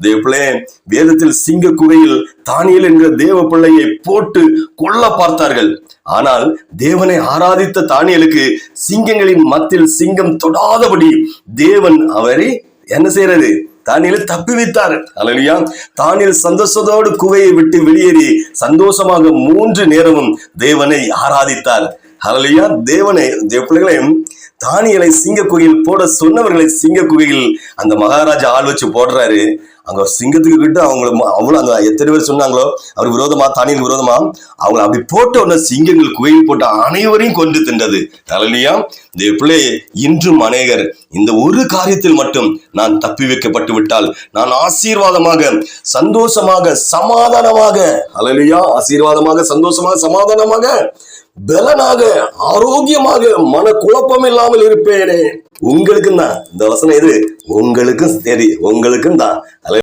தேவப்பிள்ளை, வேதத்தில் சிங்க குகையில் தானியேல் என்கிற தேவ பிள்ளையை போட்டு கொல்ல பார்த்தார்கள். ஆனால் தேவனை ஆராதித்த தானியேலுக்கு சிங்கங்களின் மத்தியில் சிங்கம் தொடாதபடி தேவன் அவரை என்ன செய்யறது? தானியேலை தப்பி வைத்தார். அல்லேலூயா. தானியேல் சந்தோஷத்தோடு குகையை விட்டு வெளியேறி சந்தோஷமாக 3 நேரமும் தேவனை ஆராதித்தார். அல்லேலூயா. தேவனை பிள்ளைகளை தானியேலை சிங்க குகையில் போட சொன்னவர்களை சிங்க குகையில் அந்த மகாராஜா ஆள் வச்சு போடுறாரு. அங்க சிங்கத்துக்கு கிட்ட அவ்வளவு அங்க எத்தனை பேர் சொன்னாங்களோ அவர் விரோதமா, தானியேல் விரோதமா, அவங்க அப்படி போட்ட உடனே சிங்கங்கள் குகையில் போட்ட அனைவரையும் கொண்டு தின்றது. அல்லேலூயா. பிள்ளை, இன்றும் அநேகர் இந்த ஒரு காரியத்தில் மட்டும் நான் தப்பி வைக்கப்பட்டு விட்டால் நான் ஆசீர்வாதமாக, சந்தோஷமாக, சமாதானமாக, அல்லேலூயா, ஆசீர்வாதமாக, சந்தோஷமாக, சமாதானமாக, பலனாக, ஆரோக்கியமாக, மன குழப்பம் இல்லாமல் இருப்பேனே. உங்களுக்கும் தான் இந்த வசனம். எது? உங்களுக்கும் சரி, உங்களுக்கும் தான்.